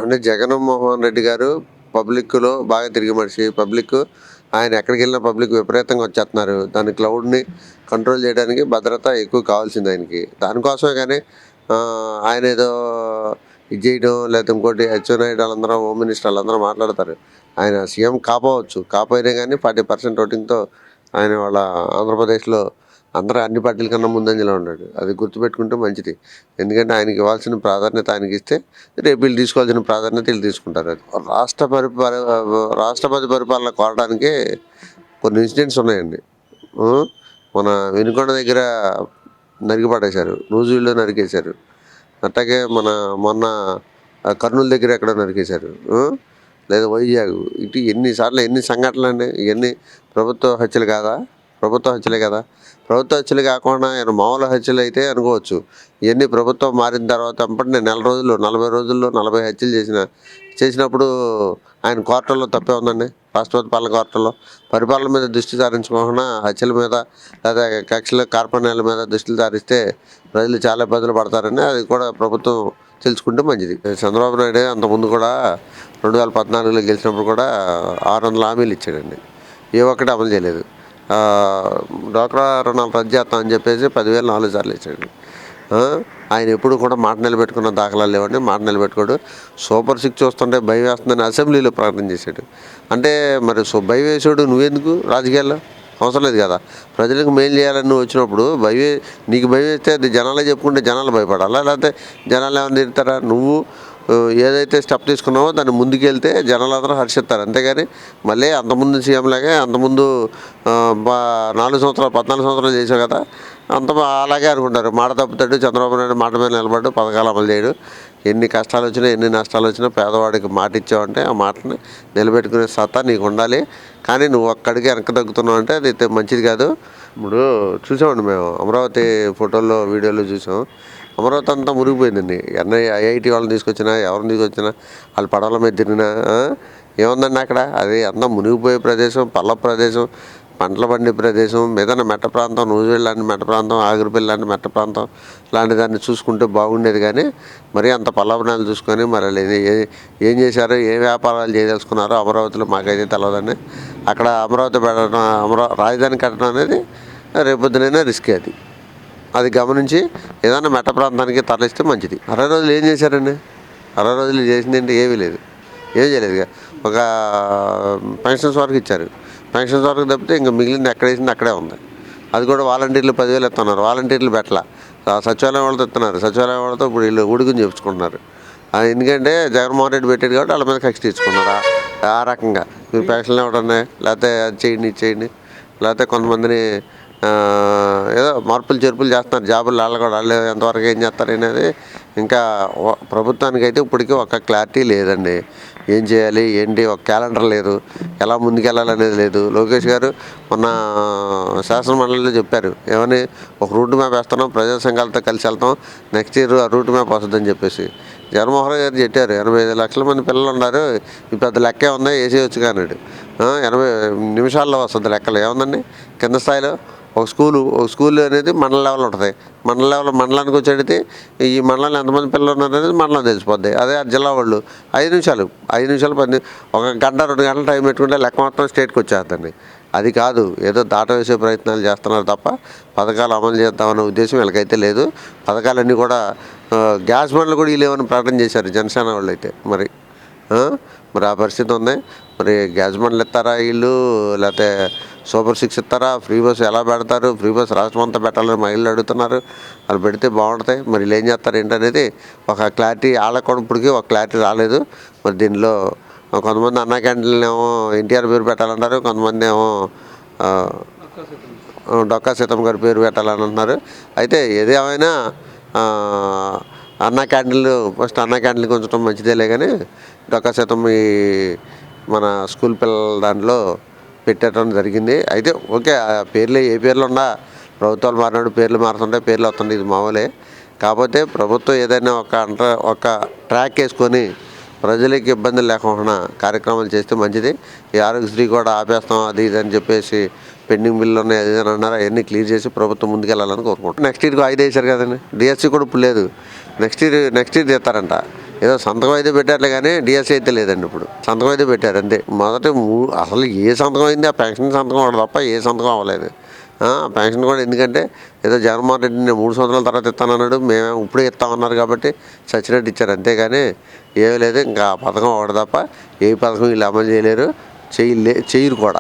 అంటే జగన్మోహన్ రెడ్డి గారు పబ్లిక్‌లో బాగా తిరిగే మనిషి. ఆయన ఎక్కడికెళ్ళినా పబ్లిక్ విపరీతంగా వచ్చేస్తున్నారు. దాని క్లౌడ్‌ని కంట్రోల్ చేయడానికి భద్రత ఎక్కువ కావాల్సింది ఆయనకి. దానికోసమే గాని ఆయనేదో ఇది చేయడం లేకపోతే ఇంకోటి అచ్చెన్నాయుడు ఆళ్ళందరూ హోమ్ మినిస్టర్ ఆళ్ళందరూ మాట్లాడతారు. ఆయన సీఎం కాపోవచ్చు. కాపోయినా గాని 40% ఓటింగ్‌తో ఆయన వాళ్ళ ఆంధ్రప్రదేశ్‌లో అందరూ అన్ని పార్టీల కన్నా ముందంజలో ఉన్నాడు. అది గుర్తుపెట్టుకుంటే మంచిది. ఎందుకంటే ఆయనకి ఇవ్వాల్సిన ప్రాధాన్యత ఆయనకిస్తే రేపు వీళ్ళు తీసుకోవాల్సిన ప్రాధాన్యత వీళ్ళు తీసుకుంటారు. అది రాష్ట్రపతి పరిపాలన కోరడానికి కొన్ని ఇన్సిడెంట్స్ ఉన్నాయండి. మన వినుకొండ దగ్గర నరికి పడేశారు. నూజివీడులో నరికేశారు. అట్లాగే మొన్న కర్నూలు దగ్గర ఎక్కడో నరికేశారు. లేదా వైజాగ్ ఇటు ఎన్ని సంఘటనలండి ఇవన్నీ ప్రభుత్వ హత్యలు కాదా? ప్రభుత్వ హత్యలే కదా. ప్రభుత్వ హత్యలు కాకుండా మామూలు హత్యలు అయితే అనుకోవచ్చు. ఇవన్నీ ప్రభుత్వం మారిన తర్వాత వెంటనే నెల రోజుల్లో 40 రోజుల్లో 40 హత్యలు చేసినప్పుడు ఆయన కోర్టుల్లో తప్పే ఉందండి. రాష్ట్రపతి పాలన కోర్టుల్లో పరిపాలన మీద దృష్టి సారించుకోకుండా హత్యల మీద లేదా కక్షల కార్పణ్యాల మీద దృష్టిలు సారిస్తే ప్రజలు చాలా ఇబ్బందులు పడతారని అది కూడా ప్రభుత్వం తెలుసుకుంటే మంచిది. చంద్రబాబు నాయుడు అంతకుముందు కూడా 2014లో గెలిచినప్పుడు కూడా 600 హామీలు ఇచ్చాడండి. ఏ ఒక్కటి అమలు చేయలేదు. డ్వాక్రా రుణాలు రద్దు చేస్తామని చెప్పేసి 10,000 4 సార్లు ఇచ్చాడు. ఆయన ఎప్పుడు కూడా మాట నిలబెట్టుకున్న దాఖలాలు లేవండి. మాట నిలబెట్టుకోడు. సూపర్ 6 చూస్తుంటే భయం వేస్తుందని అసెంబ్లీలో ప్రకటన చేశాడు. అంటే మరి భయం వేసాడు నువ్వెందుకు రాజకీయాల్లో? అవసరం లేదు కదా. ప్రజలకు మేలు చేయాలని నువ్వు వచ్చినప్పుడు నీకు భయం వేస్తే అది జనాలే చెప్పుకుంటే జనాలు భయపడాలా? లేకపోతే జనాలు ఏమైనా తిడతారా? నువ్వు ఏదైతే స్టెప్ తీసుకున్నావో దాన్ని ముందుకెళ్తే జనాలందరూ హర్షిస్తారు. అంతేగాని మళ్ళీ అంతకుముందు సీఎంలాగే అంతకుముందు 14 సంవత్సరాలు చేసావు కదా అలాగే అనుకుంటారు. మాట తప్పుతాడు చంద్రబాబు నాయుడు, మాట మీద నిలబడ్డు, పథకాలు అమలు చేయడు. ఎన్ని కష్టాలు వచ్చినా ఎన్ని నష్టాలు వచ్చినా పేదవాడికి మాట ఇచ్చావంటే ఆ మాటని నిలబెట్టుకునే సత్తా నీకు ఉండాలి. కానీ నువ్వు ఒక్కడికి వెనక్కి తగ్గుతున్నావు అంటే అది మంచిది కాదు. ఇప్పుడు చూసామండి మేము అమరావతి ఫోటోల్లో వీడియోలో చూసాం. అమరావతి అంతా మునిగిపోయిందండి. ఐఐటి వాళ్ళని తీసుకొచ్చినా ఎవరిని తీసుకొచ్చినా వాళ్ళు పడవల మీద తిరిగినా ఏముందండి అక్కడ? అది అంతా మునిగిపోయే ప్రదేశం, పల్ల ప్రదేశం, పంటలు పండే ప్రదేశం, ఏదైనా మెట్ట ప్రాంతం, నూజివీడు లాంటి మెట్ట ప్రాంతం, ఆగిరిపల్లి లాంటి మెట్ట ప్రాంతం లాంటి దాన్ని చూసుకుంటే బాగుండేది. కానీ మరీ అంత పల్లవనాలు చూసుకొని మరి ఏం చేశారో ఏ వ్యాపారాలు చేయదలుచుకున్నారో అమరావతిలో మాకైతే తెలియదండి. అక్కడ అమరావతి పెట్టడం రాజధాని కట్టడం అనేది రేపొద్దునైనా రిస్కే. అది గమనించి ఏదైనా మెట్ట ప్రాంతానికి తరలిస్తే మంచిది. 60 రోజులు ఏం చేశారండి? 60 రోజులు చేసిందంటే ఏమీ లేదు. ఏం చేయలేదు. ఒక పెన్షన్స్ వరకు ఇచ్చారు. పెన్షన్స్ వరకు తప్పితే ఇంకా మిగిలింది ఎక్కడ వేసింది అక్కడే ఉంది. అది కూడా వాలంటీర్లు 10,000 ఇస్తున్నారు. వాలంటీర్లు పెట్టలా. సచివాలయం వాళ్ళతో ఇస్తున్నారు. సచివాలయం వాళ్ళతో ఇప్పుడు వీళ్ళు ఉడుకుని చెప్పుకుంటున్నారు. ఎందుకంటే జగన్మోహన్ రెడ్డి పెట్టాడు కాబట్టి వాళ్ళ మీద కక్ష తీసుకున్నారు. ఆ రకంగా మీరు పెన్షన్లు ఇవ్వడమే లేకపోతే అది చేయండి లేకపోతే కొంతమందిని ఏదో మార్పులు చేర్పులు చేస్తున్నారు. జాబులు వాళ్ళు ఎంతవరకు ఏం చేస్తారు అనేది ఇంకా ప్రభుత్వానికి అయితే ఇప్పటికీ ఒక క్లారిటీ లేదండి. ఏం చేయాలి ఏంటి ఒక క్యాలెండర్ లేదు. ఎలా ముందుకెళ్ళాలనేది లేదు. లోకేష్ గారు మొన్న శాసనమండలిలో చెప్పారు. ఏమని ఒక రూట్ మ్యాప్ వేస్తున్నాం, ప్రజా సంఘాలతో కలిసి వెళ్తాం, నెక్స్ట్ ఇయర్ ఆ రూట్ మ్యాప్ వస్తుందని చెప్పేసి జగన్మోహన్ గారు చెప్పారు. 85 లక్షల మంది పిల్లలు ఉన్నారు, ఈ పెద్ద లెక్కే ఉందా వేసేయచ్చు కానాడు. 80 నిమిషాల్లో వస్తుంది లెక్కలు. ఏముందండి కింద స్థాయిలో ఒక స్కూల్ అనేది మండల లెవెల్ ఉంటుంది. మండలానికి వచ్చేటితే ఈ మండలంలో ఎంతమంది పిల్లలు ఉన్నారనేది మండలం తెలిసిపోద్ది. అదే జిల్లా వాళ్ళు 5 నిమిషాలు 10 ఒక గంట 2 గంటలు టైం పెట్టుకుంటే లెక్క మొత్తం స్టేట్కి వచ్చేద్దండి. అది కాదు, ఏదో దాటవేసే ప్రయత్నాలు చేస్తున్నారు తప్ప పథకాలు అమలు చేద్దామనే ఉద్దేశం వీళ్ళకైతే లేదు. పథకాలన్నీ కూడా గ్యాస్ బండ్లు కూడా వీళ్ళేమని ప్రకటన చేశారు జనసేన వాళ్ళు అయితే. మరి ఆ పరిస్థితి ఉంది. మరి గ్యాస్ బండ్లు ఇస్తారా వీళ్ళు, లేకపోతే సూపర్ 6 ఇస్తారా, ఫ్రీ బస్ ఎలా పెడతారు? ఫ్రీ బస్ రాష్ట్రం అంతా పెట్టాలని మహిళలు అడుగుతున్నారు. వాళ్ళు పెడితే బాగుంటాయి. మరి వీళ్ళు ఏం చేస్తారు ఏంటనేది ఒక క్లారిటీ వాళ్ళకు కూడా ఇప్పటికీ ఒక క్లారిటీ రాలేదు. మరి దీనిలో కొంతమంది అన్నా క్యాంటీన్లు ఏమో ఎన్టీఆర్ పేరు పెట్టాలంటారు, కొంతమంది ఏమో డొక్కా సీతమ్మ గారి పేరు పెట్టాలని అంటున్నారు. అయితే ఏదేమైనా అన్నా క్యాంటీన్లు ఫస్ట్ అన్నా క్యాంటీన్లు ఉంచడం మంచిదేలే. కానీ డొక్కా సీతమ్మ మన స్కూల్ పిల్లల దాంట్లో పెట్టడం జరిగింది. అయితే ఓకే, ఆ పేర్లు ఏ పేర్లు ఉన్నా ప్రభుత్వాలు మారినప్పుడు పేర్లు మారుతుంటాయి, పేర్లు వస్తుంటాయి, ఇది మామూలే. కాకపోతే ప్రభుత్వం ఏదైనా ఒక ట్రాక్ వేసుకొని ప్రజలకి ఇబ్బందులు లేకుండా కార్యక్రమాలు చేస్తే మంచిది. ఈ ఆరోగ్యశ్రీ కూడా ఆపేస్తాం అది ఇది అని చెప్పేసి పెండింగ్ బిల్లు ఉన్నాయి అది అని అన్నారు. అవన్నీ క్లియర్ చేసి ప్రభుత్వం ముందుకెళ్ళాలని కోరుకుంటాం. నెక్స్ట్ ఇయర్కి 5 వేసారు కదండి. డిఎస్సి కూడా ఇప్పుడు లేదు. నెక్స్ట్ ఇయర్ తీస్తారంట. ఏదో సంతకం అయితే పెట్టారులే కానీ డిఎస్సి అయితే లేదండి. ఇప్పుడు సంతకం అయితే పెట్టారు అంతే. అసలు ఏ సంతకం అయింది? ఆ పెన్షన్ సంతకం అవ్వడం తప్ప ఏ సంతకం అవ్వలేదు. పెన్షన్ కూడా ఎందుకంటే ఏదో జగన్మోహన్ రెడ్డి నేను 3 సంవత్సరాల తర్వాత ఇస్తానన్నాడు, మేమేమో ఇప్పుడే ఇస్తామన్నారు కాబట్టి చచ్చినట్టు ఇచ్చారు అంతేగాని ఏమీ లేదు. ఇంకా ఆ పథకం ఒకటి తప్ప ఏ పథకం వీళ్ళు అమలు చేయలేరు, చేయరు కూడా.